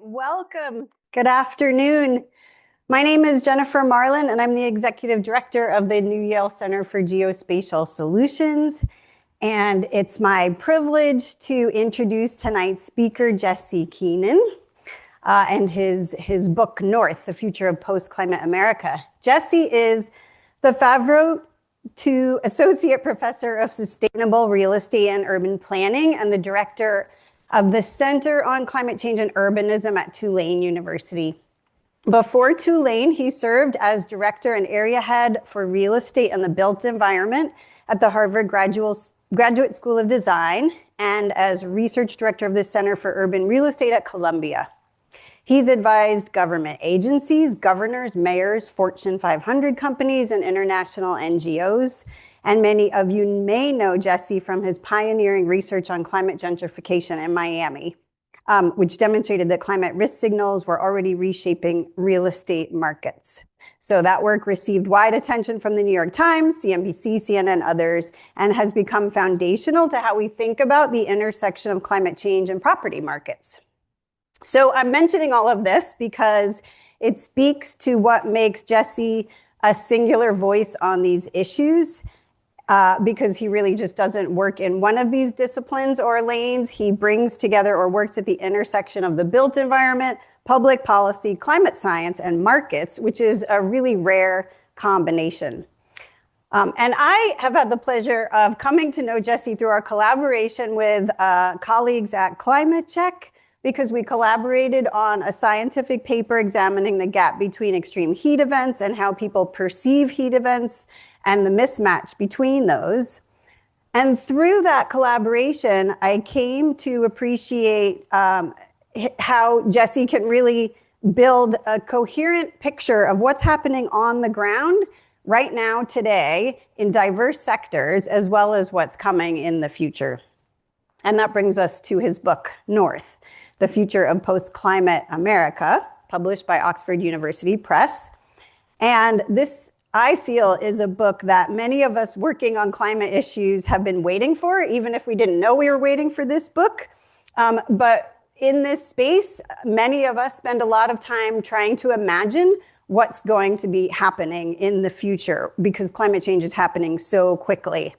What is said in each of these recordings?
Welcome. Good afternoon. My name is Jennifer Marlin, and I'm the Executive Director of the New Yale Center for Geospatial Solutions. And it's my privilege to introduce tonight's speaker, Jesse Keenan, and his book, North, The Future of Post-Climate America. Jesse is the Favreau II Associate Professor of Sustainable Real Estate and Urban Planning and the Director of the Center on Climate Change and Urbanism at Tulane University. Before Tulane, he served as director and area head for real estate and the built environment at the Harvard Graduate School of Design and as research director of the Center for Urban Real Estate at Columbia. He's advised government agencies, governors, mayors, Fortune 500 companies, and international NGOs. And many of you may know Jesse from his pioneering research on climate gentrification in Miami, which demonstrated that climate risk signals were already reshaping real estate markets. So that work received wide attention from the New York Times, CNBC, CNN, others, and has become foundational to how we think about the intersection of climate change and property markets. So I'm mentioning all of this because it speaks to what makes Jesse a singular voice on these issues. Because he really just doesn't work in one of these disciplines or lanes. He brings together or works at the intersection of the built environment, public policy, climate science, and markets, which is a really rare combination. And I have had the pleasure of coming to know Jesse through our collaboration with colleagues at Climate Check, because we collaborated on a scientific paper examining the gap between extreme heat events and how people perceive heat events and the mismatch between those. And through that collaboration, I came to appreciate how Jesse can really build a coherent picture of what's happening on the ground right now today in diverse sectors, as well as what's coming in the future. And that brings us to his book, North, The Future of Post-Climate America, published by Oxford University Press. And this, I feel, is a book that many of us working on climate issues have been waiting for, even if we didn't know we were waiting for this book. But in this space, many of us spend a lot of time trying to imagine what's going to be happening in the future because climate change is happening so quickly.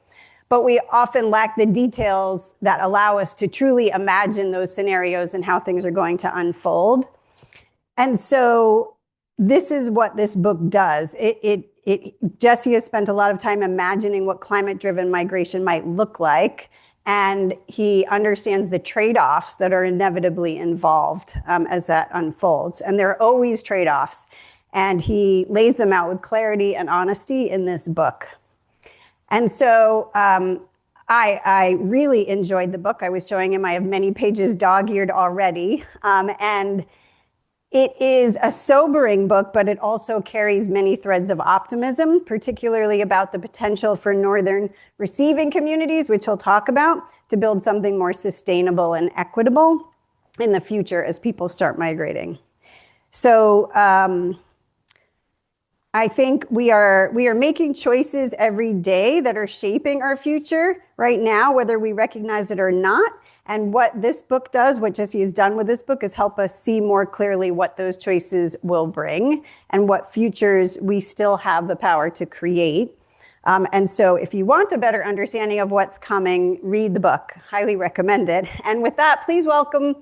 But we often lack the details that allow us to truly imagine those scenarios and how things are going to unfold. And so this is what this book does. Jesse has spent a lot of time imagining what climate-driven migration might look like, and he understands the trade-offs that are inevitably involved as that unfolds. And there are always trade-offs, and he lays them out with clarity and honesty in this book. And so I really enjoyed the book. I was showing him I have many pages dog-eared already, and it is a sobering book, but it also carries many threads of optimism, particularly about the potential for northern receiving communities, which he'll talk about, to build something more sustainable and equitable in the future as people start migrating. So I think we are making choices every day that are shaping our future right now, whether we recognize it or not. And what this book does, what Jesse has done with this book, is help us see more clearly what those choices will bring and what futures we still have the power to create. And so if you want a better understanding of what's coming, read the book. Highly recommend it. And with that, please welcome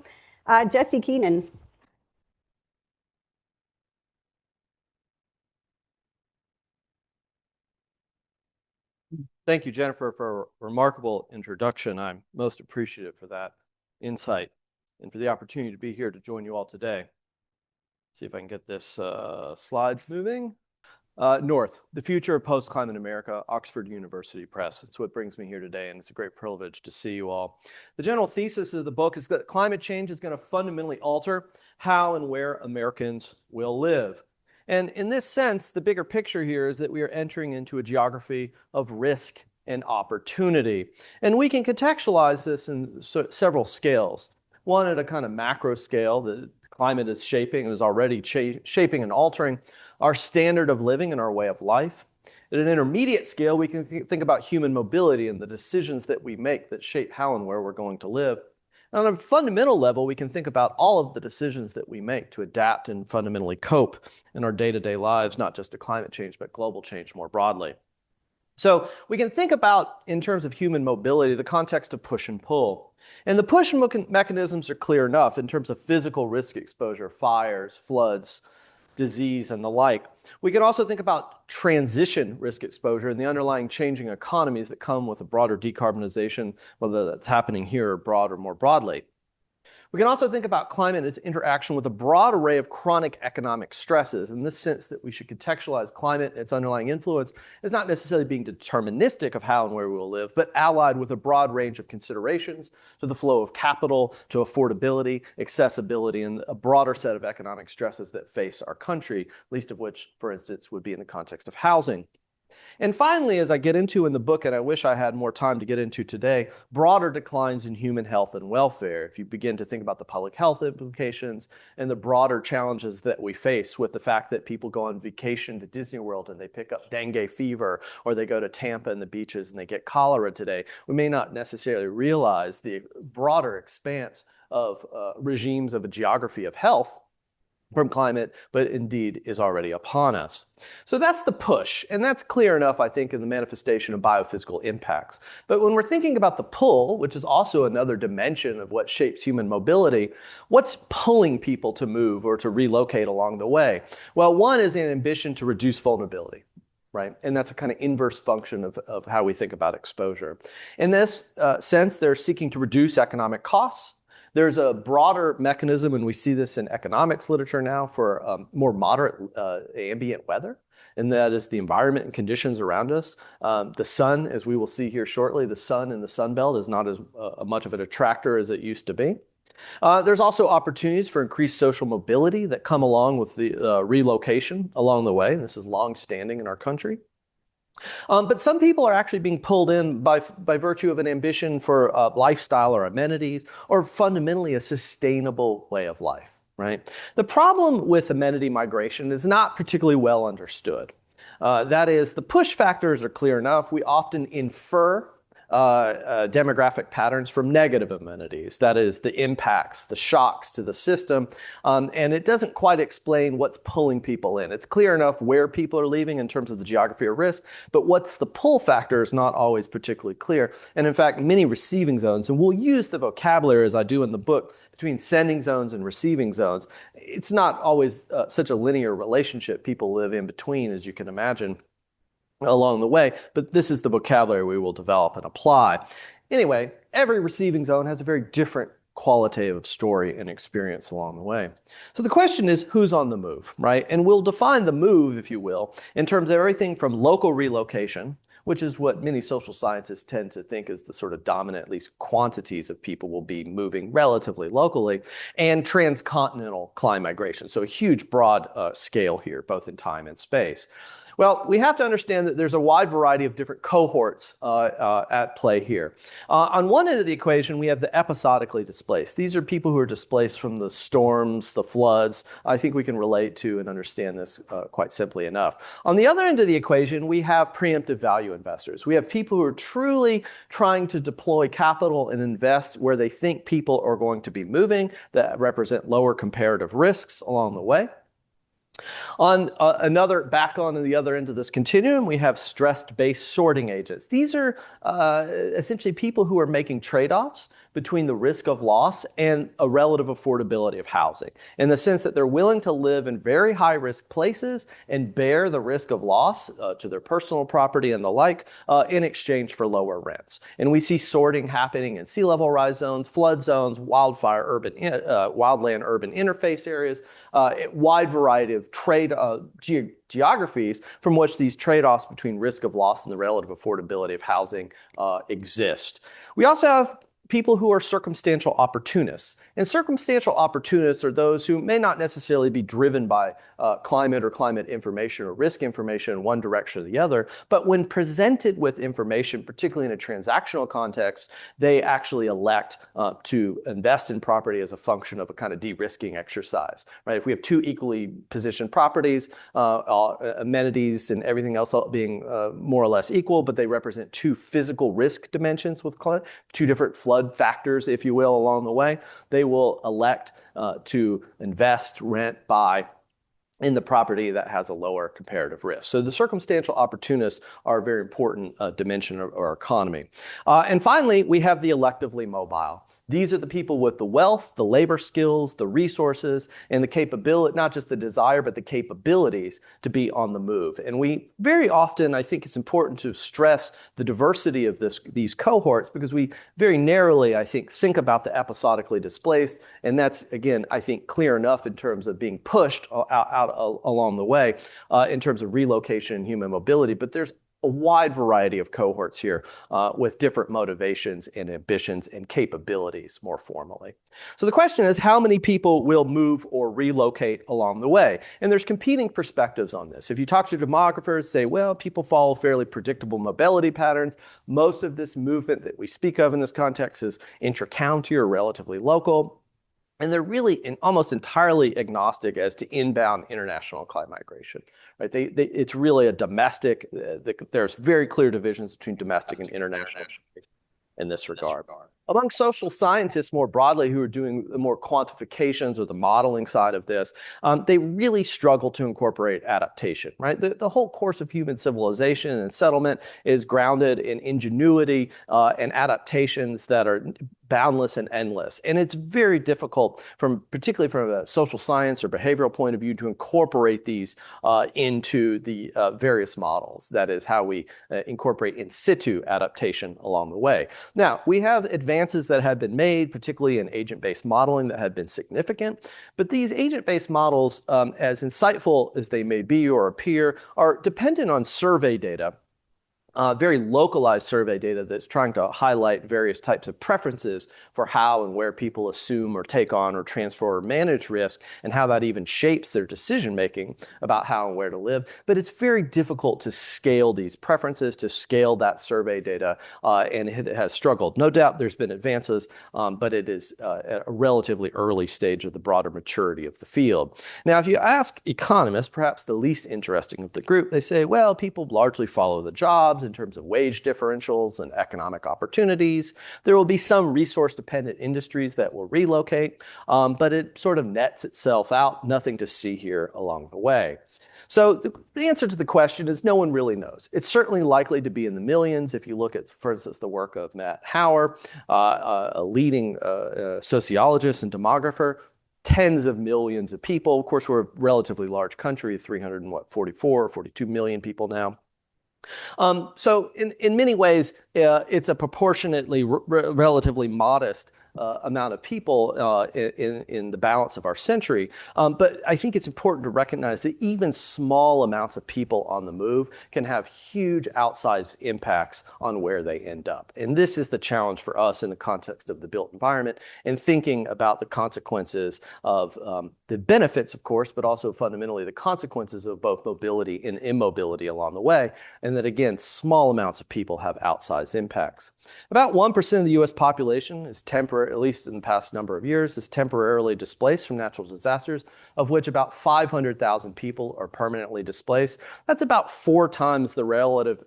Jesse Keenan. Thank you, Jennifer, for a remarkable introduction. I'm most appreciative for that insight and for the opportunity to be here to join you all today. See if I can get this slides moving. North, The Future of Post-Climate America, Oxford University Press. That's what brings me here today, and it's a great privilege to see you all. The general thesis of the book is that climate change is going to fundamentally alter how and where Americans will live. And in this sense, the bigger picture here is that we are entering into a geography of risk and opportunity. And we can contextualize this in several scales. One, at a kind of macro scale, the climate is shaping, is already shaping and altering our standard of living and our way of life. At an intermediate scale, we can think about human mobility and the decisions that we make that shape how and where we're going to live. On a fundamental level, we can think about all of the decisions that we make to adapt and fundamentally cope in our day-to-day lives, not just to climate change, but global change more broadly. So we can think about, in terms of human mobility, the context of push and pull. And the push mechanisms are clear enough in terms of physical risk exposure, fires, floods, disease, and the like. We can also think about transition risk exposure and the underlying changing economies that come with a broader decarbonization, whether that's happening here or more broadly. We can also think about climate as interaction with a broad array of chronic economic stresses, in the sense that we should contextualize climate and its underlying influence as not necessarily being deterministic of how and where we will live, but allied with a broad range of considerations to the flow of capital, to affordability, accessibility, and a broader set of economic stresses that face our country, least of which, for instance, would be in the context of housing. And finally, as I get into in the book, and I wish I had more time to get into today, broader declines in human health and welfare. If you begin to think about the public health implications and the broader challenges that we face with the fact that people go on vacation to Disney World and they pick up dengue fever, or they go to Tampa and the beaches and they get cholera today, we may not necessarily realize the broader expanse of regimes of a geography of health from climate, but indeed is already upon us. So that's the push, and that's clear enough, I think, in the manifestation of biophysical impacts. But when we're thinking about the pull, which is also another dimension of what shapes human mobility, what's pulling people to move or to relocate along the way? Well, one is an ambition to reduce vulnerability. Right? And that's a kind of inverse function of how we think about exposure. In this sense, they're seeking to reduce economic costs. There's a broader mechanism, and we see this in economics literature now, for more moderate ambient weather, and that is the environment and conditions around us. The sun, as we will see here shortly, the sun in the Sun Belt is not as much of an attractor as it used to be. There's also opportunities for increased social mobility that come along with the relocation along the way. This is long-standing in our country. But some people are actually being pulled in by virtue of an ambition for lifestyle or amenities, or fundamentally a sustainable way of life, right? The problem with amenity migration is not particularly well understood. That is, the push factors are clear enough. We often infer demographic patterns from negative amenities. That is, the impacts, the shocks to the system. And it doesn't quite explain what's pulling people in. It's clear enough where people are leaving in terms of the geography of risk, but what's the pull factor is not always particularly clear. And in fact, many receiving zones, and we'll use the vocabulary as I do in the book, between sending zones and receiving zones, it's not always such a linear relationship. People live in between, as you can imagine, along the way, but this is the vocabulary we will develop and apply. Anyway, every receiving zone has a very different qualitative story and experience along the way. So the question is, who's on the move, right? And we'll define the move, if you will, in terms of everything from local relocation, which is what many social scientists tend to think is the sort of dominant, at least quantities of people will be moving relatively locally, and transcontinental climate migration. So a huge broad scale here, both in time and space. Well, we have to understand that there's a wide variety of different cohorts at play here. On one end of the equation, we have the episodically displaced. These are people who are displaced from the storms, the floods. I think we can relate to and understand this quite simply enough. On the other end of the equation, we have preemptive value investors. We have people who are truly trying to deploy capital and invest where they think people are going to be moving, that represent lower comparative risks along the way. On back on the other end of this continuum, we have stress-based sorting agents. These are essentially people who are making trade-offs between the risk of loss and a relative affordability of housing, in the sense that they're willing to live in very high-risk places and bear the risk of loss to their personal property and the like in exchange for lower rents. And we see sorting happening in sea level rise zones, flood zones, wildland urban interface areas, a wide variety of trade geographies from which these trade-offs between risk of loss and the relative affordability of housing exist. We also have people who are circumstantial opportunists. And circumstantial opportunists are those who may not necessarily be driven by climate or climate information or risk information in one direction or the other, but when presented with information, particularly in a transactional context, they actually elect to invest in property as a function of a kind of de-risking exercise, right? If we have two equally positioned properties, amenities and everything else being more or less equal, but they represent two physical risk dimensions with climate, two different flood FUD factors, if you will, along the way, they will elect to invest, rent, buy in the property that has a lower comparative risk. So the circumstantial opportunists are a very important dimension of our economy. And finally, we have the electively mobile. These are the people with the wealth, the labor skills, the resources, and the capability, not just the desire, but the capabilities to be on the move. And we very often, I think it's important to stress the diversity of these cohorts, because we very narrowly, I think about the episodically displaced. And that's, again, I think clear enough in terms of being pushed out along the way in terms of relocation and human mobility. But there's a wide variety of cohorts here with different motivations and ambitions and capabilities more formally. So the question is, how many people will move or relocate along the way? And there's competing perspectives on this. If you talk to demographers, say, well, people follow fairly predictable mobility patterns. Most of this movement that we speak of in this context is intra-county or relatively local. And they're really almost entirely agnostic as to inbound international climate migration, right? It's really a domestic, there's very clear divisions between domestic and international in this regard. Among social scientists more broadly who are doing the more quantifications or the modeling side of this, they really struggle to incorporate adaptation, right? The whole course of human civilization and settlement is grounded in ingenuity and adaptations that are boundless and endless. And it's very difficult, particularly from a social science or behavioral point of view, to incorporate these into the various models. That is how we incorporate in situ adaptation along the way. Now, we have advances that have been made, particularly in agent-based modeling, that have been significant. But these agent-based models, as insightful as they may be or appear, are dependent on survey data. Very localized survey data that's trying to highlight various types of preferences for how and where people assume or take on or transfer or manage risk, and how that even shapes their decision making about how and where to live. But it's very difficult to scale these preferences, to scale that survey data, and it has struggled. No doubt there's been advances, but it is at a relatively early stage of the broader maturity of the field. Now, if you ask economists, perhaps the least interesting of the group, they say, well, people largely follow the jobs in terms of wage differentials and economic opportunities. There will be some resource-dependent industries that will relocate, but it sort of nets itself out. Nothing to see here along the way. So the answer to the question is no one really knows. It's certainly likely to be in the millions. If you look at, for instance, the work of Matt Hauer, a leading sociologist and demographer, tens of millions of people. Of course, we're a relatively large country, 344, 42 million people now. So in many ways, it's a proportionately relatively modest amount of people in the balance of our century. But I think it's important to recognize that even small amounts of people on the move can have huge outsized impacts on where they end up. And this is the challenge for us in the context of the built environment, and thinking about the consequences of the benefits, of course, but also fundamentally the consequences of both mobility and immobility along the way. And that, again, small amounts of people have outsized impacts. About 1% of the US population is at least in the past number of years, is temporarily displaced from natural disasters, of which about 500,000 people are permanently displaced. That's about 4 times the relative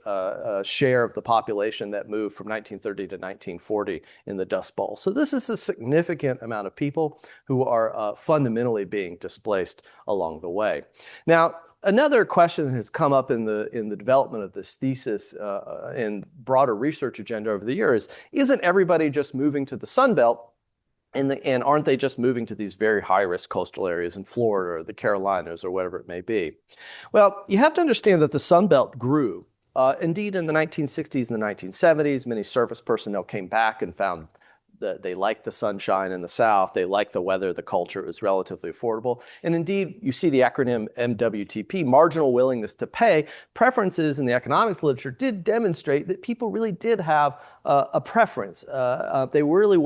share of the population that moved from 1930 to 1940 in the Dust Bowl. So this is a significant amount of people who are fundamentally being displaced along the way. Now, another question that has come up in the development of this thesis and broader research agenda over the years, isn't everybody just moving to the Sun Belt? And aren't they just moving to these very high-risk coastal areas in Florida or the Carolinas or whatever it may be? Well, you have to understand that the Sun Belt grew. Indeed, in the 1960s and the 1970s, many service personnel came back and found that they liked the sunshine in the South, they liked the weather, the culture, it was relatively affordable. And indeed, you see the acronym MWTP, marginal willingness to pay. Preferences in the economics literature did demonstrate that people really did have a preference. They really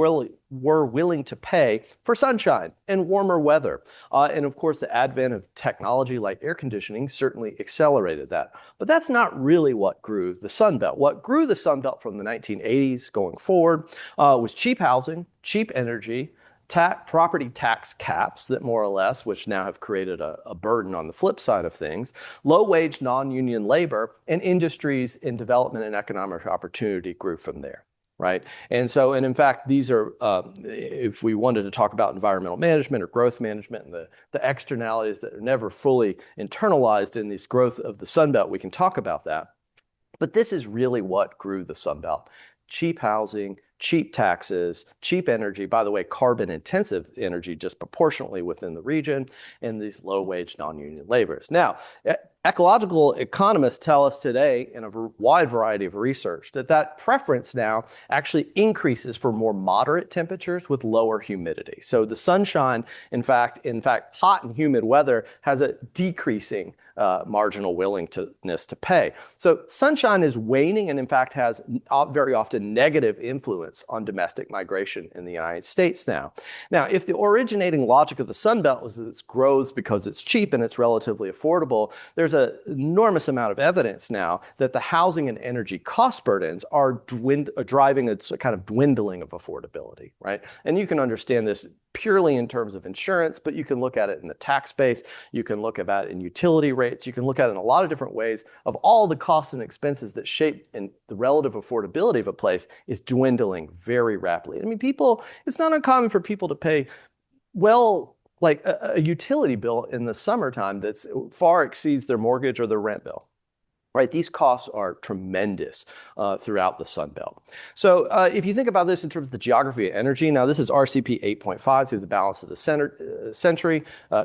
were willing to pay for sunshine and warmer weather. And of course, the advent of technology like air conditioning certainly accelerated that. But that's not really what grew the Sun Belt. What grew the Sun Belt from the 1980s going forward was cheap housing, cheap energy, property tax caps that more or less, which now have created a burden on the flip side of things, low-wage non-union labor, and industries in development and economic opportunity grew from there. right? And in fact, these are, if we wanted to talk about environmental management or growth management and the externalities that are never fully internalized in this growth of the Sun Belt, we can talk about that. But this is really what grew the Sun Belt. Cheap housing, cheap taxes, cheap energy, by the way, carbon intensive energy disproportionately within the region, and these low wage non-union laborers. Now, ecological economists tell us today in a wide variety of research that preference now actually increases for more moderate temperatures with lower humidity. So the sunshine, in fact, hot and humid weather has a decreasing marginal willingness to pay. So sunshine is waning and in fact has very often negative influence on domestic migration in the United States now. Now, if the originating logic of the Sun Belt was that it grows because it's cheap and it's relatively affordable, there's an enormous amount of evidence now that the housing and energy cost burdens are driving a kind of dwindling of affordability, right? And you can understand this purely in terms of insurance, but you can look at it in the tax base, you can look at it in utility rates, you can look at it in a lot of different ways of all the costs and expenses that shape and the relative affordability of a place is dwindling very rapidly. I mean, it's not uncommon for people to pay like a utility bill in the summertime that far exceeds their mortgage or their rent bill. Right, these costs are tremendous throughout the Sun Belt. So if you think about this in terms of the geography of energy, now this is RCP 8.5 through the balance of the century.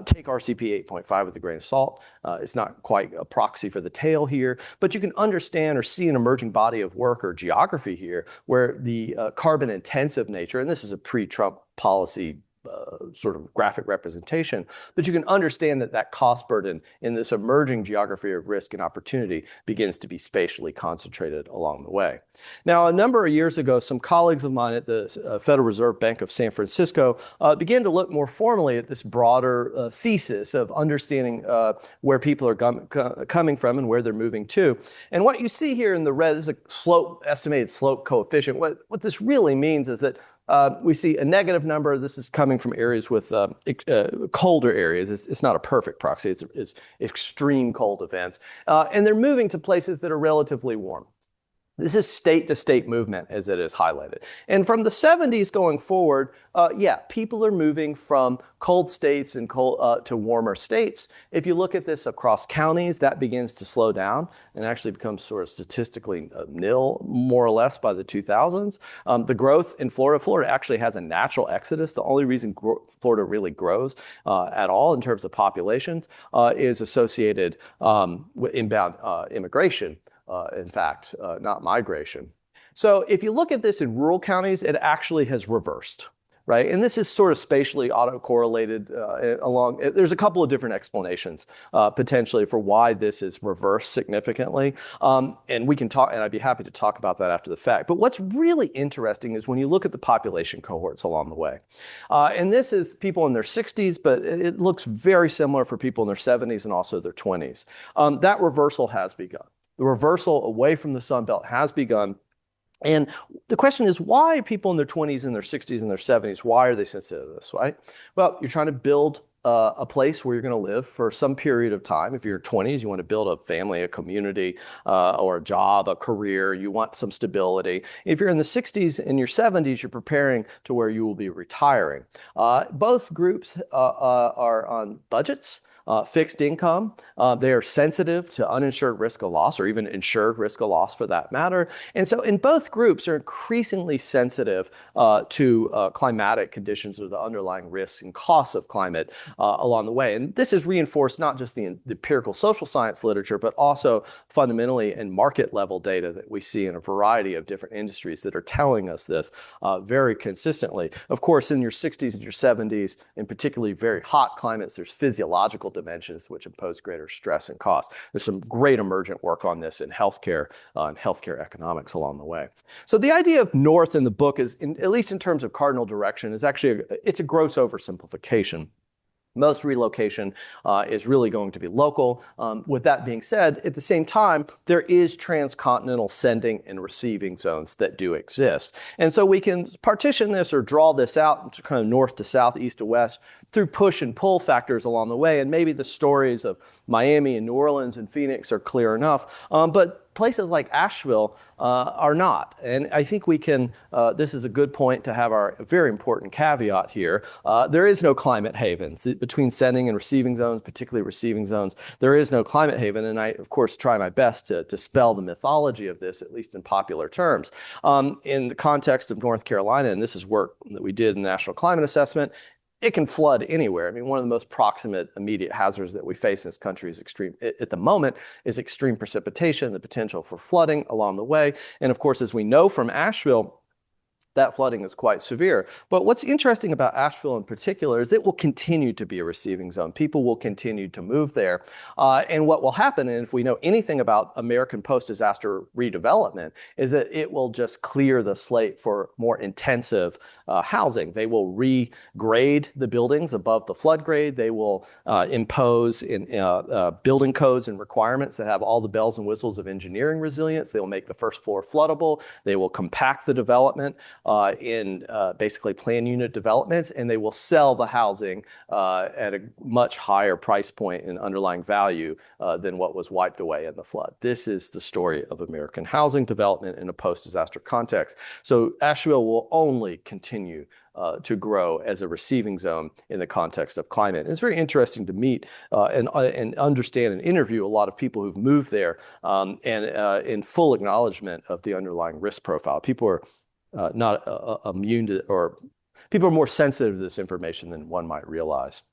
Take RCP 8.5 with a grain of salt. It's not quite a proxy for the tail here, but you can understand or see an emerging body of work or geography here where the carbon intensive nature, and this is a pre-Trump policy sort of graphic representation, but you can understand that cost burden in this emerging geography of risk and opportunity begins to be spatially concentrated along the way. Now, a number of years ago, some colleagues of mine at the Federal Reserve Bank of San Francisco began to look more formally at this broader thesis of understanding where people are coming from and where they're moving to. And what you see here in the red is a estimated slope coefficient. What this really means is that we see a negative number. This is coming from areas with colder areas. It's not a perfect proxy. It's extreme cold events. And they're moving to places that are relatively warm. This is state-to-state movement as it is highlighted. And from the 70s going forward, people are moving from cold states and to warmer states. If you look at this across counties, that begins to slow down and actually becomes sort of statistically nil, more or less, by the 2000s. The growth in Florida actually has a natural exodus. The only reason Florida really grows at all in terms of populations is associated with inbound immigration. In fact, not migration. So if you look at this in rural counties, it actually has reversed, right? And this is sort of spatially autocorrelated there's a couple of different explanations potentially for why this is reversed significantly. And we can talk, and I'd be happy to talk about that after the fact. But what's really interesting is when you look at the population cohorts along the way. And this is people in their 60s, but it looks very similar for people in their 70s and also their 20s. That reversal has begun. The reversal away from the Sun Belt has begun. And the question is, why people in their 20s and their 60s and their 70s, why are they sensitive to this, right? Well, you're trying to build a place where you're going to live for some period of time. If you're 20s, you want to build a family, a community, or a job, a career. You want some stability. If you're in the 60s and your 70s, you're preparing to where you will be retiring. Both groups are on budgets. Fixed income. They are sensitive to uninsured risk of loss or even insured risk of loss for that matter. And so in both groups are increasingly sensitive to climatic conditions or the underlying risks and costs of climate along the way. And this is reinforced not just the empirical social science literature, but also fundamentally in market level data that we see in a variety of different industries that are telling us this very consistently. Of course, in your 60s and your 70s, in particularly very hot climates, there's physiological dimensions which impose greater stress and cost. There's some great emergent work on this in healthcare and healthcare economics along the way. So the idea of north in the book is, at least in terms of cardinal direction, is actually it's a gross oversimplification. Most relocation is really going to be local. With that being said, at the same time, there is transcontinental sending and receiving zones that do exist. And so we can partition this or draw this out kind of north to south, east to west through push and pull factors along the way. And maybe the stories of Miami and New Orleans and Phoenix are clear enough. But places like Asheville are not. And I think we can, this is a good point to have our very important caveat here. There is no climate havens between sending and receiving zones, particularly receiving zones. There is no climate haven. And I, of course, try my best to dispel the mythology of this, at least in popular terms. In the context of North Carolina, and this is work that we did in the National Climate Assessment, it can flood anywhere. I mean, one of the most proximate immediate hazards that we face in this country is at the moment, is extreme precipitation, the potential for flooding along the way. And of course, as we know from Asheville, that flooding is quite severe. But what's interesting about Asheville in particular is it will continue to be a receiving zone. People will continue to move there. And what will happen, and if we know anything about American post-disaster redevelopment, is that it will just clear the slate for more intensive housing. They will regrade the buildings above the flood grade. They will impose building codes and requirements that have all the bells and whistles of engineering resilience. They will make the first floor floodable. They will compact the development in basically plan unit developments, and they will sell the housing at a much higher price point and underlying value than what was wiped away in the flood. This is the story of American housing development in a post-disaster context. So Asheville will only continue to grow as a receiving zone in the context of climate. And it's very interesting to meet and understand and interview a lot of people who've moved there and in full acknowledgement of the underlying risk profile. People are not immune to, or people are more sensitive to this information than one might realize.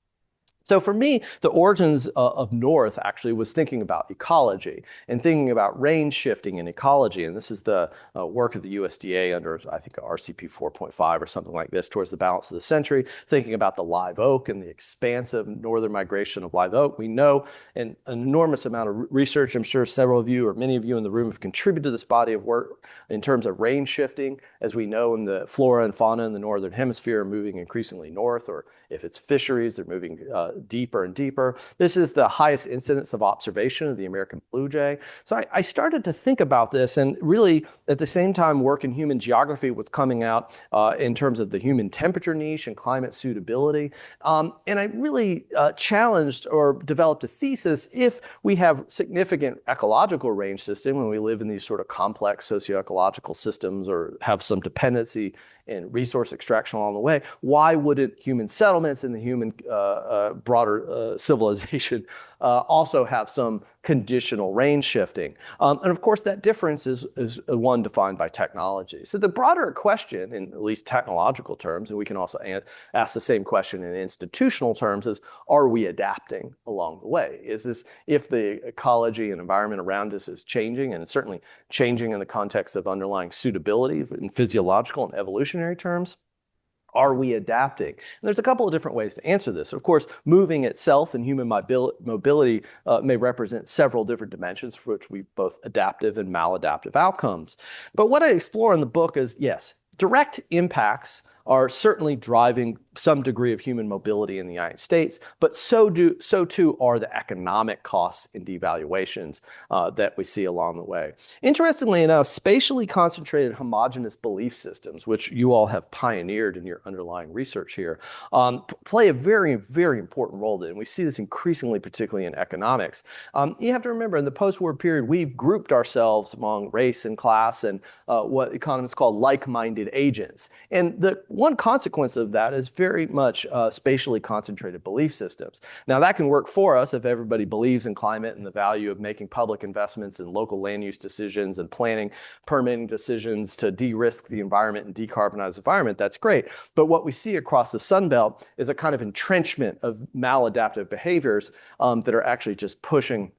So for me, the origins of North actually was thinking about ecology and thinking about range shifting in ecology. And this is the work of the USDA under, I think, RCP 4.5 or something like this, towards the balance of the century, thinking about the live oak and the expansive northern migration of live oak. We know an enormous amount of research. I'm sure several of you or many of you in the room have contributed to this body of work in terms of range shifting. As we know, in the flora and fauna in the northern hemisphere are moving increasingly north, or if it's fisheries, they're moving deeper and deeper. This is the highest incidence of observation of the American blue jay. So I started to think about this, and really at the same time work in human geography was coming out in terms of the human temperature niche and climate suitability. And I really challenged or developed a thesis: if we have significant ecological range system when we live in these sort of complex socioecological systems or have some dependency and resource extraction along the way, why wouldn't human settlements and the human broader civilization also have some conditional range shifting? And of course, that difference is one defined by technology. So the broader question, in at least technological terms, and we can also ask the same question in institutional terms, is, are we adapting along the way? Is this, if the ecology and environment around us is changing, and it's certainly changing in the context of underlying suitability in physiological and evolutionary terms, are we adapting? And there's a couple of different ways to answer this. Of course, moving itself and human mobility may represent several different dimensions for which we both adaptive and maladaptive outcomes. But what I explore in the book is, yes, direct impacts are certainly driving some degree of human mobility in the United States, but so too are the economic costs and devaluations that we see along the way. Interestingly enough, spatially concentrated homogeneous belief systems, which you all have pioneered in your underlying research here, play a very, very important role. And we see this increasingly, particularly in economics. You have to remember, in the post-war period, we've grouped ourselves among race and class and what economists call like-minded agents. And the one consequence of that is very much spatially concentrated belief systems. Now, that can work for us if everybody believes in climate and the value of making public investments in local land use decisions and planning, permitting decisions to de-risk the environment and decarbonize the environment. That's great. But what we see across the Sun Belt is a kind of entrenchment of maladaptive behaviors that are actually just pushing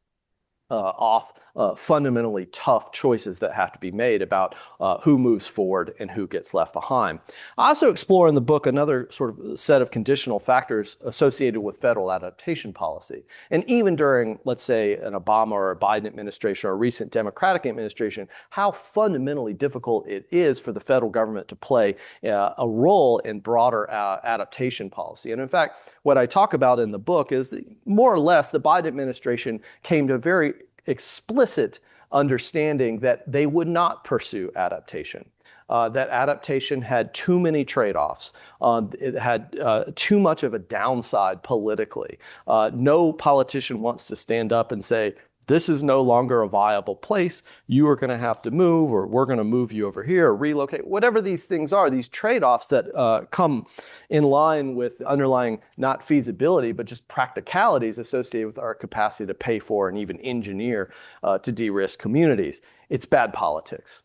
off fundamentally tough choices that have to be made about who moves forward and who gets left behind. I also explore in the book another sort of set of conditional factors associated with federal adaptation policy. And even during, let's say, an Obama or a Biden administration or a recent Democratic administration, how fundamentally difficult it is for the federal government to play a role in broader adaptation policy. And in fact, what I talk about in the book is that more or less the Biden administration came to a very explicit understanding that they would not pursue adaptation. That adaptation had too many trade-offs. It had too much of a downside politically. No politician wants to stand up and say, this is no longer a viable place. You are going to have to move, or we're going to move you over here, or relocate, whatever these things are, these trade-offs that come in line with underlying not feasibility, but just practicalities associated with our capacity to pay for and even engineer to de-risk communities. It's bad politics,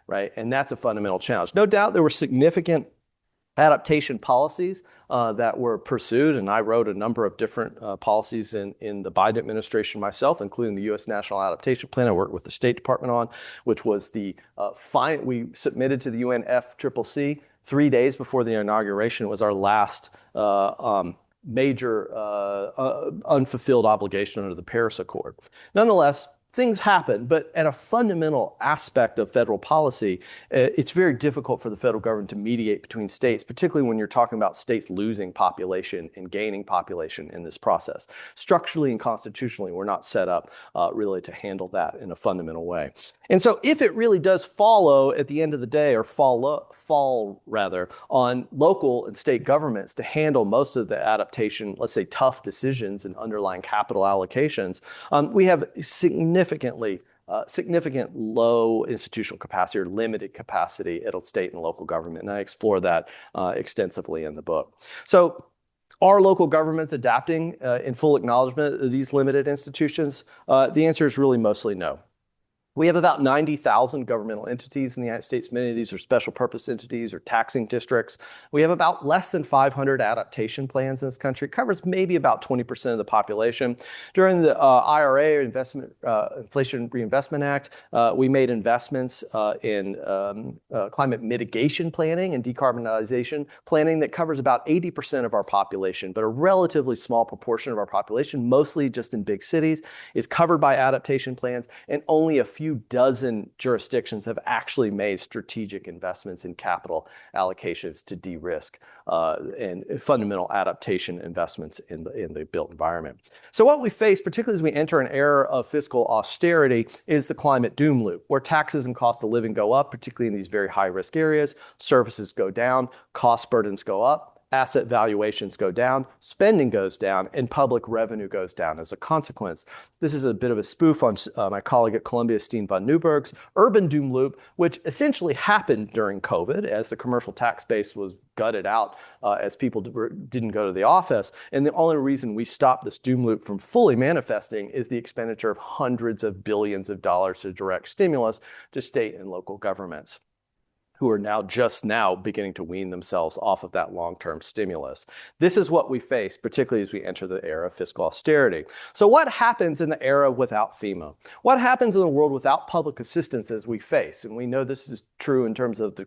right? And that's a fundamental challenge. No doubt there were significant adaptation policies that were pursued, and I wrote a number of different policies in the Biden administration myself, including the U.S. National Adaptation Plan I worked with the State Department on, which was the we submitted to the UNFCCC 3 days before the inauguration. It was our last major unfulfilled obligation under the Paris Accord. Nonetheless, things happen, but at a fundamental aspect of federal policy, it's very difficult for the federal government to mediate between states, particularly when you're talking about states losing population and gaining population in this process. Structurally and constitutionally, we're not set up really to handle that in a fundamental way. And so if it really does follow at the end of the day, or fall rather, on local and state governments to handle most of the adaptation, let's say tough decisions and underlying capital allocations, we have significant low institutional capacity or limited capacity at state and local government. And I explore that extensively in the book. So are local governments adapting in full acknowledgement of these limited institutions? The answer is really mostly no. We have about 90,000 governmental entities in the United States. Many of these are special purpose entities or taxing districts. We have about less than 500 adaptation plans in this country. It covers maybe about 20% of the population. During the IRA, Inflation Reinvestment Act, we made investments in climate mitigation planning and decarbonization planning that covers about 80% of our population, but a relatively small proportion of our population, mostly just in big cities, is covered by adaptation plans, and only a few dozen jurisdictions have actually made strategic investments in capital allocations to de-risk and fundamental adaptation investments in the built environment. So what we face, particularly as we enter an era of fiscal austerity, is the climate doom loop, where taxes and cost of living go up, particularly in these very high-risk areas, services go down, cost burdens go up, asset valuations go down, spending goes down, and public revenue goes down as a consequence. This is a bit of a spoof on my colleague at Columbia, Steen van Newburg's urban doom loop, which essentially happened during COVID as the commercial tax base was gutted out as people didn't go to the office. And the only reason we stopped this doom loop from fully manifesting is the expenditure of hundreds of billions of dollars of direct stimulus to state and local governments, who are just now beginning to wean themselves off of that long-term stimulus. This is what we face, particularly as we enter the era of fiscal austerity. So what happens in the era without FEMA? What happens in the world without public assistance as we face? And we know this is true in terms of the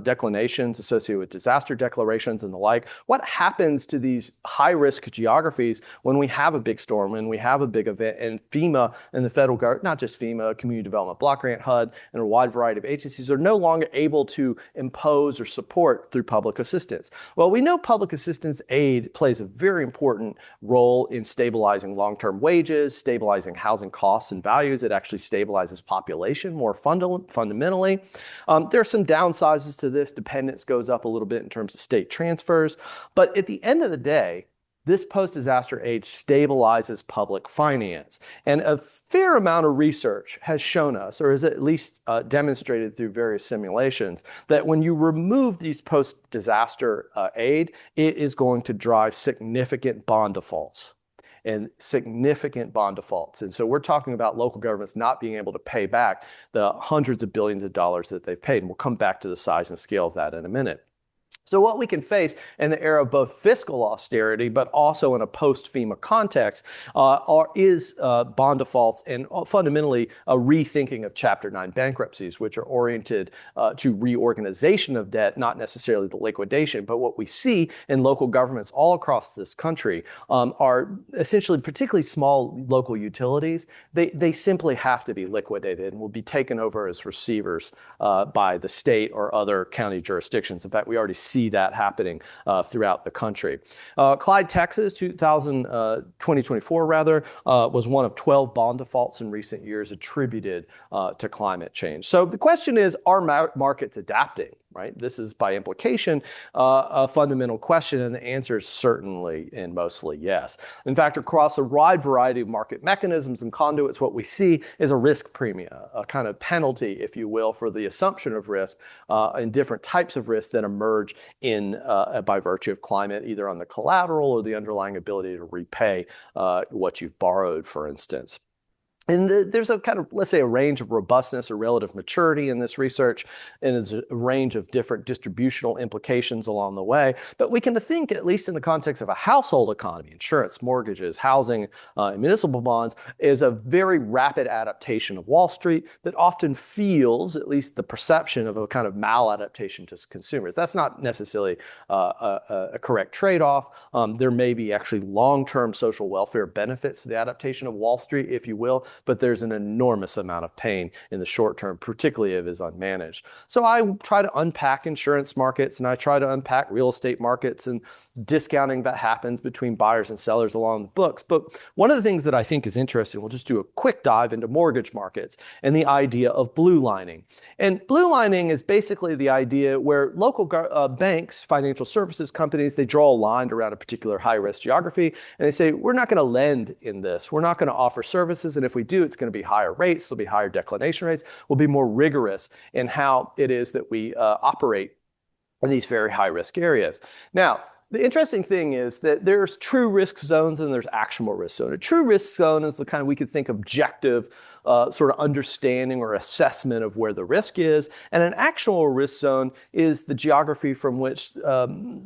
declinations associated with disaster declarations and the like. What happens to these high-risk geographies when we have a big storm, when we have a big event, and FEMA and the federal government, not just FEMA, Community Development Block Grant, HUD, and a wide variety of agencies are no longer able to impose or support through public assistance? Well, we know public assistance aid plays a very important role in stabilizing long-term wages, stabilizing housing costs and values. It actually stabilizes population more fundamentally. There are some downsides to this. Dependence goes up a little bit in terms of state transfers. But at the end of the day, this post-disaster aid stabilizes public finance. And a fair amount of research has shown us, or is at least demonstrated through various simulations, that when you remove these post-disaster aid, it is going to drive significant bond defaults. And so we're talking about local governments not being able to pay back the hundreds of billions of dollars that they've paid. And we'll come back to the size and scale of that in a minute. So what we can face in the era of both fiscal austerity, but also in a post-FEMA context, is bond defaults and fundamentally a rethinking of Chapter 9 bankruptcies, which are oriented to reorganization of debt, not necessarily the liquidation. But what we see in local governments all across this country are essentially, particularly small local utilities, they simply have to be liquidated and will be taken over as receivers by the state or other county jurisdictions. In fact, we already see that happening throughout the country. Clyde, Texas, 2024 rather, was one of 12 bond defaults in recent years attributed to climate change. So the question is, are markets adapting? right? This is by implication a fundamental question, and the answer is certainly and mostly yes. In fact, across a wide variety of market mechanisms and conduits, what we see is a risk premium, a kind of penalty, if you will, for the assumption of risk and different types of risk that emerge by virtue of climate, either on the collateral or the underlying ability to repay what you've borrowed, for instance. And there's a kind of, let's say, a range of robustness or relative maturity in this research, and it's a range of different distributional implications along the way. But we can think, at least in the context of a household economy, insurance, mortgages, housing, and municipal bonds, is a very rapid adaptation of Wall Street that often feels, at least the perception of a kind of maladaptation to consumers. That's not necessarily a correct trade-off. There may be actually long-term social welfare benefits to the adaptation of Wall Street, if you will, but there's an enormous amount of pain in the short term, particularly if it is unmanaged. So I try to unpack insurance markets, and I try to unpack real estate markets and discounting that happens between buyers and sellers along the books. But one of the things that I think is interesting, we'll just do a quick dive into mortgage markets and the idea of blue lining. And blue lining is basically the idea where local banks, financial services companies, they draw a line around a particular high-risk geography, and they say, we're not going to lend in this. We're not going to offer services, and if we do, it's going to be higher rates, there'll be higher declination rates, we'll be more rigorous in how it is that we operate in these very high-risk areas. Now, the interesting thing is that there's true risk zones and there's actionable risk zone. A true risk zone is the kind of, we could think, objective sort of understanding or assessment of where the risk is. And an actionable risk zone is the geography from which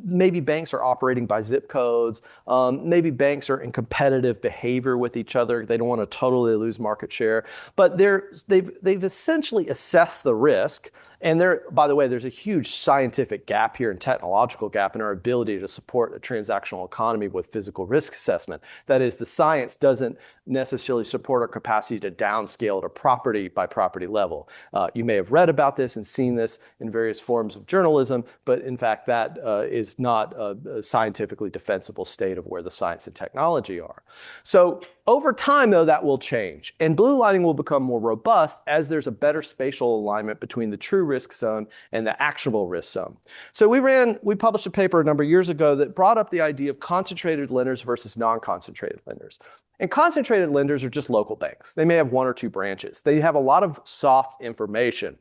maybe banks are operating by zip codes. Maybe banks are in competitive behavior with each other. They don't want to totally lose market share. But they've essentially assessed the risk. And by the way, there's a huge scientific gap here and technological gap in our ability to support a transactional economy with physical risk assessment. That is, the science doesn't necessarily support our capacity to downscale at a property by property level. You may have read about this and seen this in various forms of journalism, but in fact, that is not a scientifically defensible state of where the science and technology are. So over time, though, that will change. And blue lining will become more robust as there's a better spatial alignment between the true risk zone and the actionable risk zone. So we published a paper a number of years ago that brought up the idea of concentrated lenders versus non-concentrated lenders. And concentrated lenders are just local banks. They may have one or two branches. They have a lot of soft information.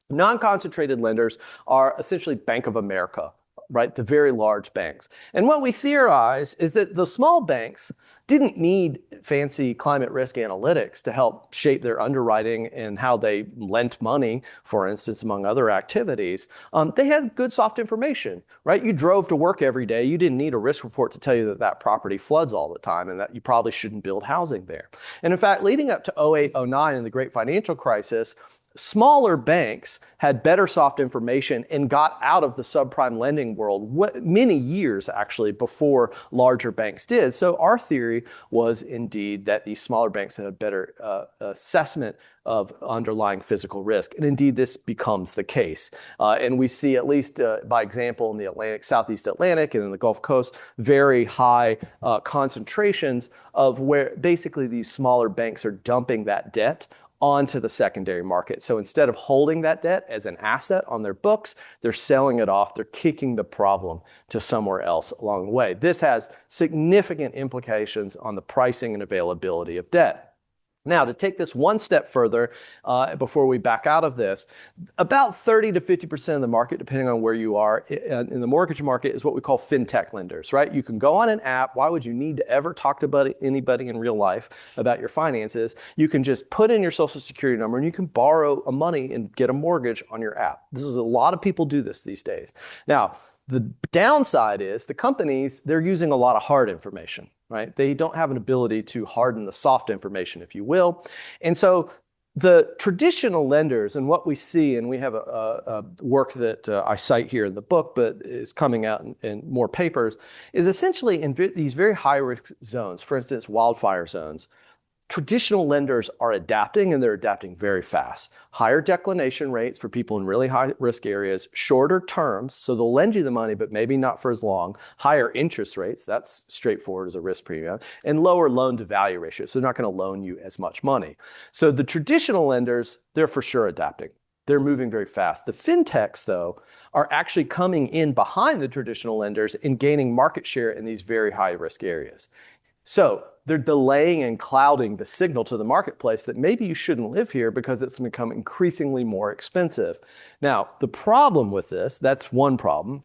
Non-concentrated lenders are essentially Bank of America, right? The very large banks. And what we theorize is that the small banks didn't need fancy climate risk analytics to help shape their underwriting and how they lent money, for instance, among other activities. They had good soft information, right? You drove to work every day. You didn't need a risk report to tell you that that property floods all the time and that you probably shouldn't build housing there. And in fact, leading up to 08, 09 and the great financial crisis, smaller banks had better soft information and got out of the subprime lending world many years actually before larger banks did. So our theory was indeed that these smaller banks had a better assessment of underlying physical risk. And indeed, this becomes the case. And we see, at least by example, in the Atlantic, Southeast Atlantic and in the Gulf Coast, very high concentrations of where basically these smaller banks are dumping that debt onto the secondary market. So instead of holding that debt as an asset on their books, they're selling it off. They're kicking the problem to somewhere else along the way. This has significant implications on the pricing and availability of debt. Now, to take this one step further, before we back out of this, about 30 to 50% of the market, depending on where you are in the mortgage market, is what we call fintech lenders, right? You can go on an app. Why would you need to ever talk to anybody in real life about your finances? You can just put in your social security number and you can borrow money and get a mortgage on your app. This is a lot of people do this these days. Now, the downside is the companies, they're using a lot of hard information, right? They don't have an ability to harden the soft information, if you will. And so the traditional lenders and what we see, and we have a work that I cite here in the book, but is coming out in more papers, is essentially in these very high risk zones, for instance, wildfire zones. Traditional lenders are adapting, and they're adapting very fast. Higher declination rates for people in really high risk areas, shorter terms, so they'll lend you the money, but maybe not for as long. Higher interest rates, that's straightforward as a risk premium, and lower loan to value ratio, so they're not going to loan you as much money. So the traditional lenders, they're for sure adapting. They're moving very fast. The fintechs, though, are actually coming in behind the traditional lenders and gaining market share in these very high risk areas. So they're delaying and clouding the signal to the marketplace that maybe you shouldn't live here because it's become increasingly more expensive. Now, the problem with this, that's one problem.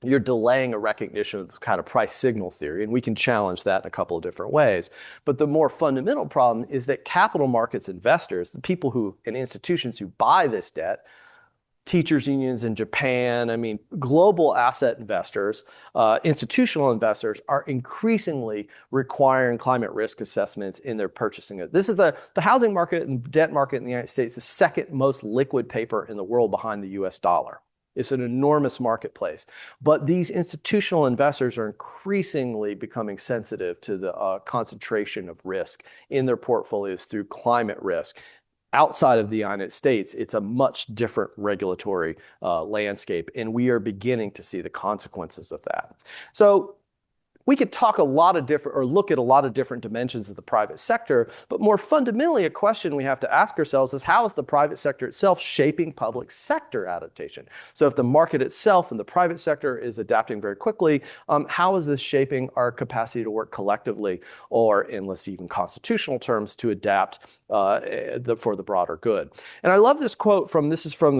You're delaying a recognition of the kind of price signal theory, and we can challenge that in a couple of different ways. But the more fundamental problem is that capital markets investors, the people who and institutions who buy this debt, teachers unions in Japan, I mean, global asset investors, institutional investors are increasingly requiring climate risk assessments in their purchasing. This is the housing market and debt market in the United States, the second most liquid paper in the world behind the US dollar. It's an enormous marketplace. But these institutional investors are increasingly becoming sensitive to the concentration of risk in their portfolios through climate risk. Outside of the United States, it's a much different regulatory landscape, and we are beginning to see the consequences of that. So we could talk a lot of different, or look at a lot of different dimensions of the private sector, but more fundamentally, a question we have to ask ourselves is how is the private sector itself shaping public sector adaptation? So if the market itself and the private sector is adapting very quickly, how is this shaping our capacity to work collectively, or in less even constitutional terms, to adapt for the broader good? And I love this quote this is from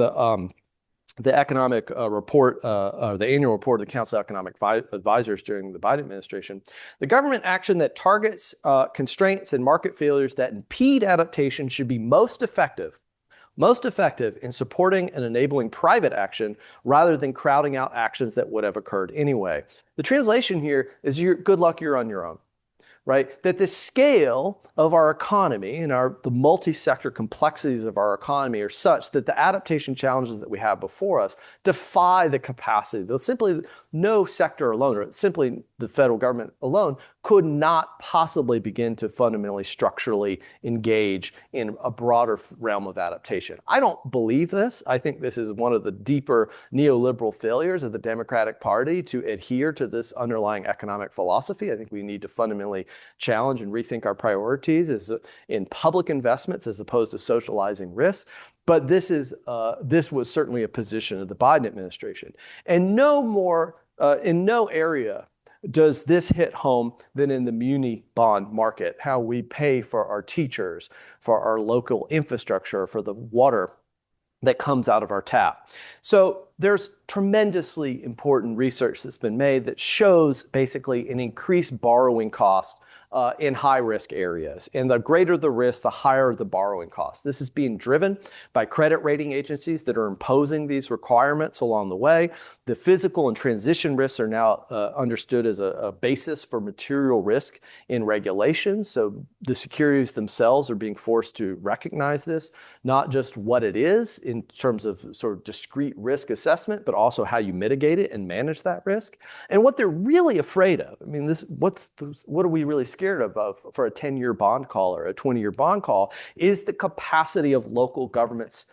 the economic report, the annual report of the Council of Economic Advisors during the Biden administration. The government action that targets constraints and market failures that impede adaptation should be most effective in supporting and enabling private action rather than crowding out actions that would have occurred anyway. The translation here is good luck, you're on your own. Right? That the scale of our economy and the multi-sector complexities of our economy are such that the adaptation challenges that we have before us defy the capacity. Simply no sector alone, or simply the federal government alone, could not possibly begin to fundamentally structurally engage in a broader realm of adaptation. I don't believe this. I think this is one of the deeper neoliberal failures of the Democratic Party to adhere to this underlying economic philosophy. I think we need to fundamentally challenge and rethink our priorities in public investments as opposed to socializing risk. But this was certainly a position of the Biden administration. And in no area does this hit home than in the muni bond market, how we pay for our teachers, for our local infrastructure, for the water that comes out of our tap. So there's tremendously important research that's been made that shows basically an increased borrowing cost in high-risk areas. And the greater the risk, the higher the borrowing cost. This is being driven by credit rating agencies that are imposing these requirements along the way. The physical and transition risks are now understood as a basis for material risk in regulation. So the securities themselves are being forced to recognize this, not just what it is in terms of sort of discrete risk assessment, but also how you mitigate it and manage that risk. And what they're really afraid of, I mean, what are we really scared of for a 10-year bond call or a 20-year bond call, is the capacity of local governments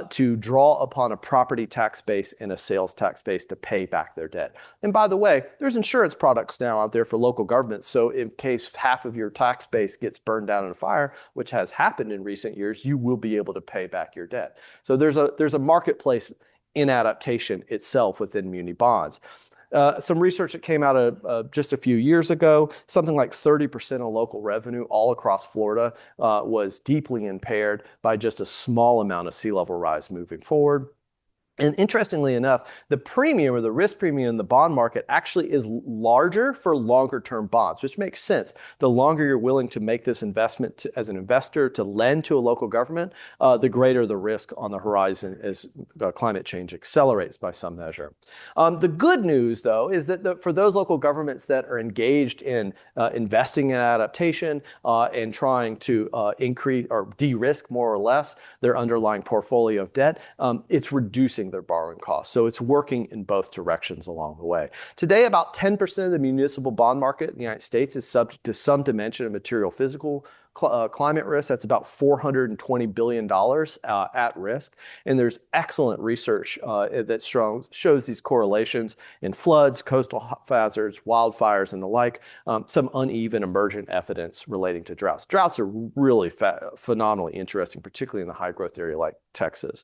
to draw upon a property tax base and a sales tax base to pay back their debt. And by the way, there's insurance products now out there for local governments. So in case half of your tax base gets burned down in a fire, which has happened in recent years, you will be able to pay back your debt. So there's a marketplace in adaptation itself within muni bonds. Some research that came out of just a few years ago, something like 30% of local revenue all across Florida was deeply impaired by just a small amount of sea level rise moving forward. And interestingly enough, the premium or the risk premium in the bond market actually is larger for longer term bonds, which makes sense. The longer you're willing to make this investment as an investor to lend to a local government, the greater the risk on the horizon as climate change accelerates by some measure. The good news, though, is that for those local governments that are engaged in investing in adaptation and trying to increase or de-risk more or less their underlying portfolio of debt, it's reducing their borrowing costs. So it's working in both directions along the way. Today, about 10% of the municipal bond market in the United States is subject to some dimension of material physical climate risk. That's about $420 billion at risk. And there's excellent research that shows these correlations in floods, coastal hazards, wildfires, and the like. Some uneven emergent evidence relating to droughts. Droughts are really phenomenally interesting, particularly in the high growth area like Texas.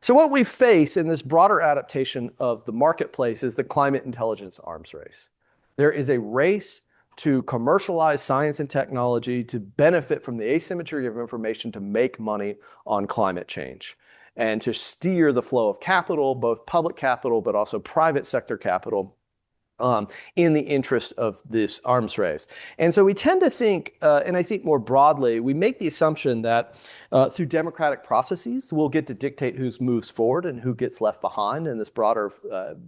So what we face in this broader adaptation of the marketplace is the climate intelligence arms race. There is a race to commercialize science and technology to benefit from the asymmetry of information to make money on climate change and to steer the flow of capital, both public capital, but also private sector capital, in the interest of this arms race. And so we tend to think, and I think more broadly, we make the assumption that through democratic processes, we'll get to dictate who moves forward and who gets left behind in this broader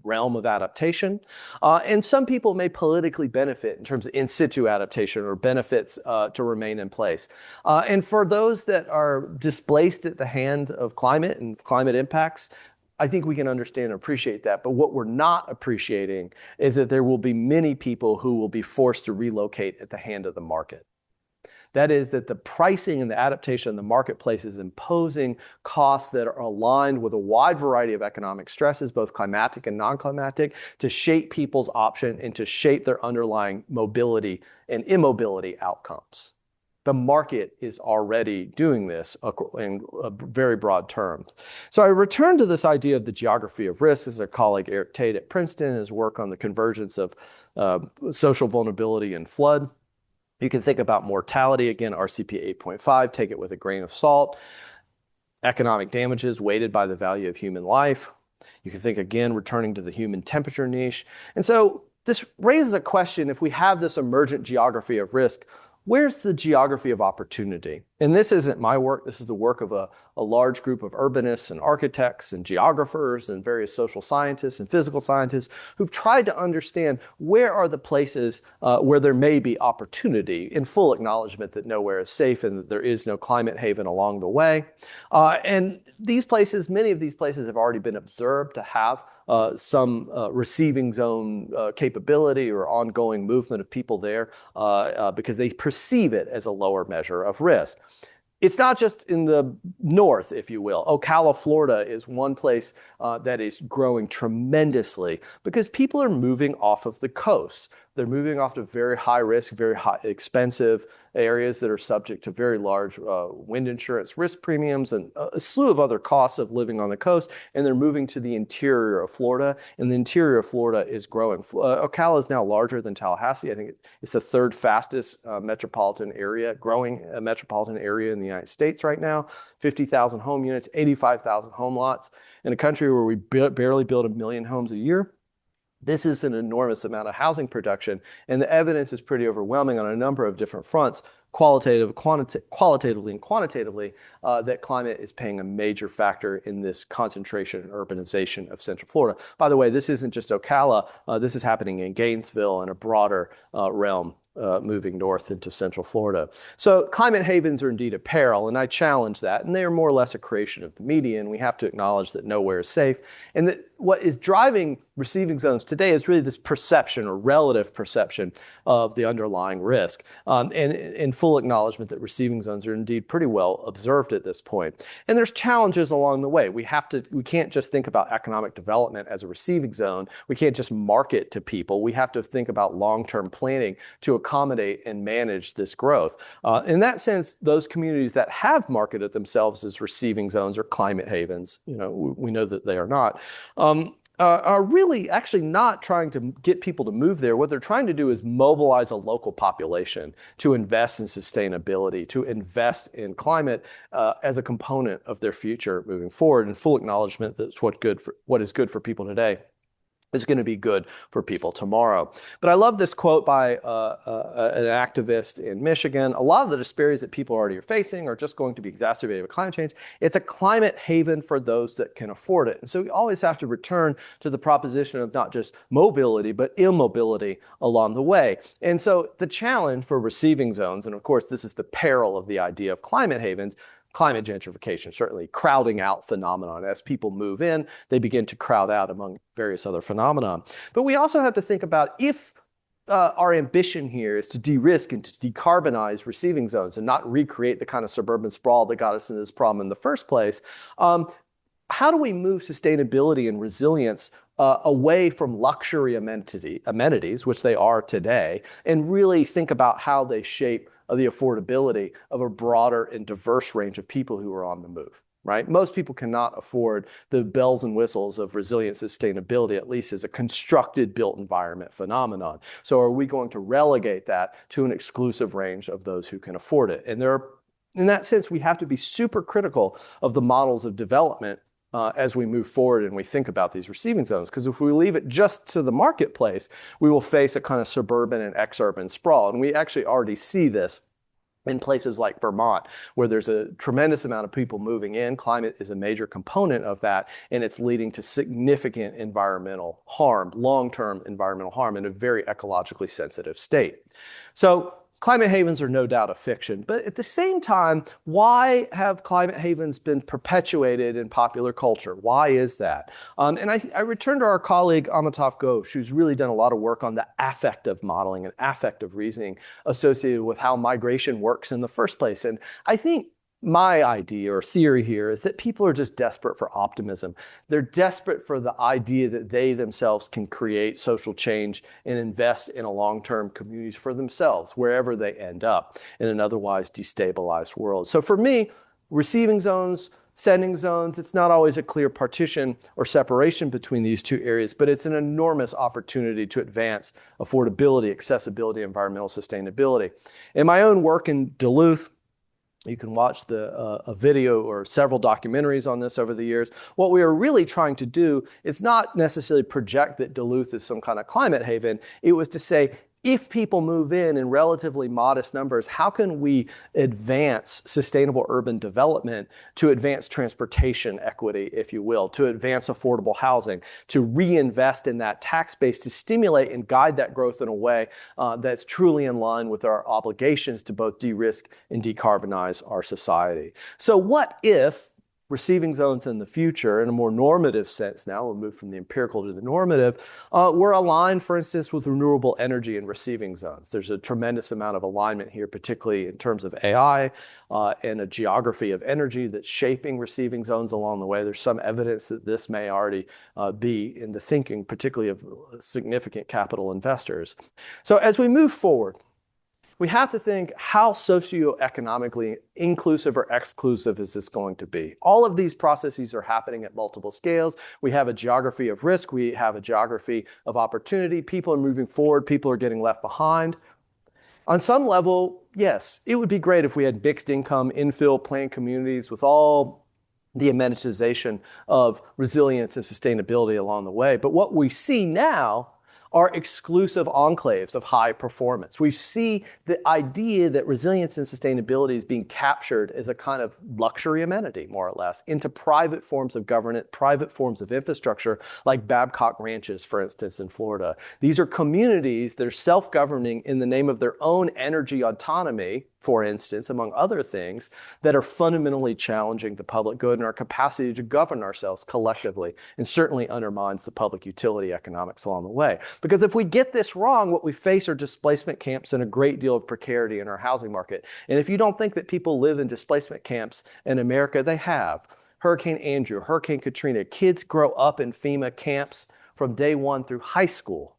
realm of adaptation. And some people may politically benefit in terms of in situ adaptation or benefits to remain in place. And for those that are displaced at the hand of climate and climate impacts, I think we can understand and appreciate that. But what we're not appreciating is that there will be many people who will be forced to relocate at the hand of the market. That is, that the pricing and the adaptation in the marketplace is imposing costs that are aligned with a wide variety of economic stresses, both climatic and non-climatic, to shape people's option and to shape their underlying mobility and immobility outcomes. The market is already doing this in very broad terms. So I return to this idea of the geography of risk as our colleague Eric Tate at Princeton, his work on the convergence of social vulnerability and flood. You can think about mortality, again, RCP 8.5, take it with a grain of salt. Economic damages weighted by the value of human life. You can think, again, returning to the human temperature niche. And so this raises a question, if we have this emergent geography of risk, where's the geography of opportunity? And this isn't my work. This is the work of a large group of urbanists and architects and geographers and various social scientists and physical scientists who've tried to understand where are the places where there may be opportunity, in full acknowledgement that nowhere is safe and that there is no climate haven along the way. And these places, many of these places have already been observed to have some receiving zone capability or ongoing movement of people there because they perceive it as a lower measure of risk. It's not just in the north, if you will. Ocala, Florida is one place that is growing tremendously because people are moving off of the coast. They're moving off to very high risk, very high, expensive areas that are subject to very large wind insurance risk premiums and a slew of other costs of living on the coast. And they're moving to the interior of Florida, and the interior of Florida is growing. Ocala is now larger than Tallahassee. I think it's the third fastest metropolitan area, growing metropolitan area in the United States right now. 50,000 home units, 85,000 home lots. In a country where we barely build 1 million homes a year, this is an enormous amount of housing production, and the evidence is pretty overwhelming on a number of different fronts, qualitatively and quantitatively, that climate is playing a major factor in this concentration and urbanization of Central Florida. By the way, this isn't just Ocala. This is happening in Gainesville and a broader realm moving north into Central Florida. So climate havens are indeed a peril, and I challenge that. And they are more or less a creation of the media, and we have to acknowledge that nowhere is safe. And that what is driving receiving zones today is really this perception or relative perception of the underlying risk, and in full acknowledgement that receiving zones are indeed pretty well observed at this point. And there's challenges along the way. We can't just think about economic development as a receiving zone. We can't just market to people. We have to think about long-term planning to accommodate and manage this growth. In that sense, those communities that have marketed themselves as receiving zones or climate havens, we know that they are not, are really actually not trying to get people to move there. What they're trying to do is mobilize a local population to invest in sustainability, to invest in climate as a component of their future moving forward, in full acknowledgement that what is good for people today is going to be good for people tomorrow. But I love this quote by an activist in Michigan. A lot of the disparities that people already are facing are just going to be exacerbated by climate change. It's a climate haven for those that can afford it. And so we always have to return to the proposition of not just mobility, but immobility along the way. And so the challenge for receiving zones, and of course, this is the peril of the idea of climate havens, climate gentrification, certainly crowding out phenomenon. As people move in, they begin to crowd out among various other phenomena. But we also have to think about if our ambition here is to de-risk and to decarbonize receiving zones and not recreate the kind of suburban sprawl that got us into this problem in the first place, how do we move sustainability and resilience away from luxury amenities, which they are today, and really think about how they shape the affordability of a broader and diverse range of people who are on the move? right? Most people cannot afford the bells and whistles of resilient sustainability, at least as a constructed built environment phenomenon. So are we going to relegate that to an exclusive range of those who can afford it? And in that sense, we have to be super critical of the models of development as we move forward and we think about these receiving zones. Because if we leave it just to the marketplace, we will face a kind of suburban and exurban sprawl. And we actually already see this in places like Vermont, where there's a tremendous amount of people moving in. Climate is a major component of that, and it's leading to significant environmental harm, long-term environmental harm in a very ecologically sensitive state. So climate havens are no doubt a fiction, but at the same time, why have climate havens been perpetuated in popular culture? Why is that? And I return to our colleague Amitav Ghosh, who's really done a lot of work on the affective modeling and affective reasoning associated with how migration works in the first place. And I think my idea or theory here is that people are just desperate for optimism. They're desperate for the idea that they themselves can create social change and invest in a long-term communities for themselves, wherever they end up in an otherwise destabilized world. So for me, receiving zones, sending zones, it's not always a clear partition or separation between these two areas, but it's an enormous opportunity to advance affordability, accessibility, environmental sustainability. In my own work in Duluth, you can watch a video or several documentaries on this over the years. What we are really trying to do is not necessarily project that Duluth is some kind of climate haven. It was to say, if people move in relatively modest numbers, how can we advance sustainable urban development to advance transportation equity, if you will, to advance affordable housing, to reinvest in that tax base, to stimulate and guide that growth in a way that's truly in line with our obligations to both de-risk and decarbonize our society. So what if receiving zones in the future, in a more normative sense now, we'll move from the empirical to the normative, we're aligned, for instance, with renewable energy in receiving zones. There's a tremendous amount of alignment here, particularly in terms of AI and a geography of energy that's shaping receiving zones along the way. There's some evidence that this may already be in the thinking, particularly of significant capital investors. So as we move forward, we have to think, how socioeconomically inclusive or exclusive is this going to be? All of these processes are happening at multiple scales. We have a geography of risk. We have a geography of opportunity. People are moving forward. People are getting left behind. On some level, yes, it would be great if we had mixed income, infill, planned communities with all the amenitization of resilience and sustainability along the way. But what we see now are exclusive enclaves of high performance. We see the idea that resilience and sustainability is being captured as a kind of luxury amenity, more or less, into private forms of governance, private forms of infrastructure, like Babcock Ranches, for instance, in Florida. These are communities that are self-governing in the name of their own energy autonomy, for instance, among other things, that are fundamentally challenging the public good and our capacity to govern ourselves collectively, and certainly undermines the public utility economics along the way. Because if we get this wrong, what we face are displacement camps and a great deal of precarity in our housing market. And if you don't think that people live in displacement camps in America, they have. Hurricane Andrew, Hurricane Katrina, kids grow up in FEMA camps from day one through high school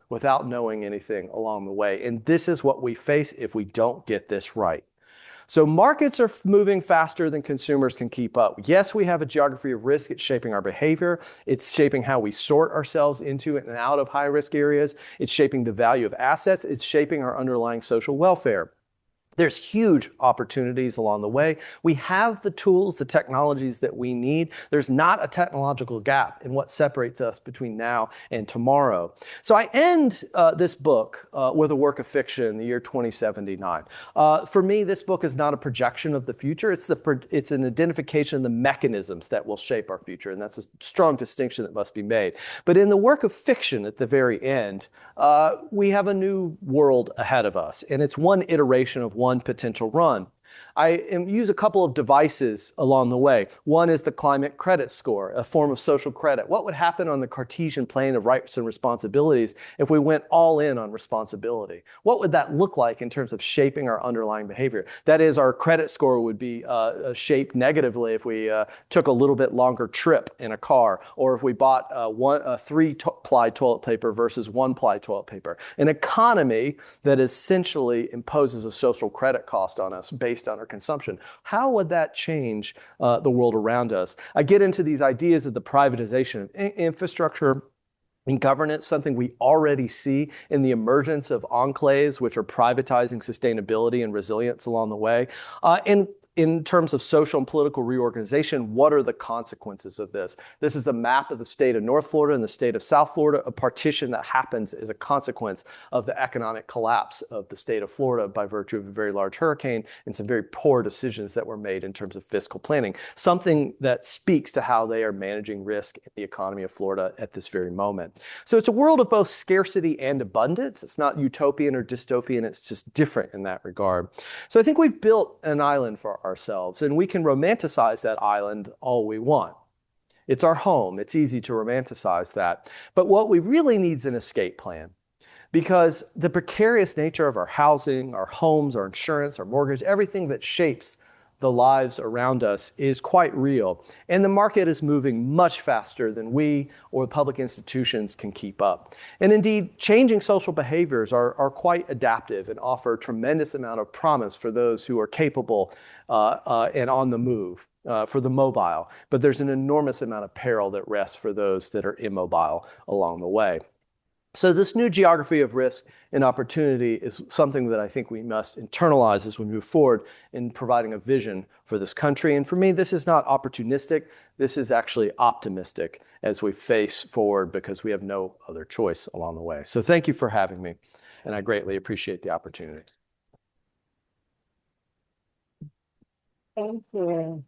without knowing anything along the way. And this is what we face if we don't get this right. So markets are moving faster than consumers can keep up. Yes, we have a geography of risk. It's shaping our behavior. It's shaping how we sort ourselves into and out of high-risk areas. It's shaping the value of assets. It's shaping our underlying social welfare. There's huge opportunities along the way. We have the tools, the technologies that we need. There's not a technological gap in what separates us between now and tomorrow. So I end this book with a work of fiction in the year 2079. For me, this book is not a projection of the future. It's an identification of the mechanisms that will shape our future, and that's a strong distinction that must be made. But in the work of fiction at the very end, we have a new world ahead of us, and it's one iteration of one potential run. I use a couple of devices along the way. One is the climate credit score, a form of social credit. What would happen on the Cartesian plane of rights and responsibilities if we went all in on responsibility? What would that look like in terms of shaping our underlying behavior? That is, our credit score would be shaped negatively if we took a little bit longer trip in a car, or if we bought three-ply toilet paper versus one-ply toilet paper. An economy that essentially imposes a social credit cost on us based based on our consumption. How would that change the world around us? I get into these ideas of the privatization of infrastructure and governance, something we already see in the emergence of enclaves, which are privatizing sustainability and resilience along the way. And in terms of social and political reorganization, what are the consequences of this? This is a map of the state of North Florida and the state of South Florida. A partition that happens as a consequence of the economic collapse of the state of Florida by virtue of a very large hurricane and some very poor decisions that were made in terms of fiscal planning. Something that speaks to how they are managing risk in the economy of Florida at this very moment. So it's a world of both scarcity and abundance. It's not utopian or dystopian. It's just different in that regard. So I think we've built an island for ourselves, and we can romanticize that island all we want. It's our home. It's easy to romanticize that. But what we really need is an escape plan, because the precarious nature of our housing, our homes, our insurance, our mortgage, everything that shapes the lives around us is quite real. And the market is moving much faster than we or public institutions can keep up. And indeed, changing social behaviors are quite adaptive and offer a tremendous amount of promise for those who are capable and on the move. For the mobile, but there's an enormous amount of peril that rests for those that are immobile along the way. So this new geography of risk and opportunity is something that I think we must internalize as we move forward in providing a vision for this country. And for me, this is not opportunistic. This is actually optimistic as we face forward, because we have no other choice along the way. So thank you for having me, and I greatly appreciate the opportunity. Thank you.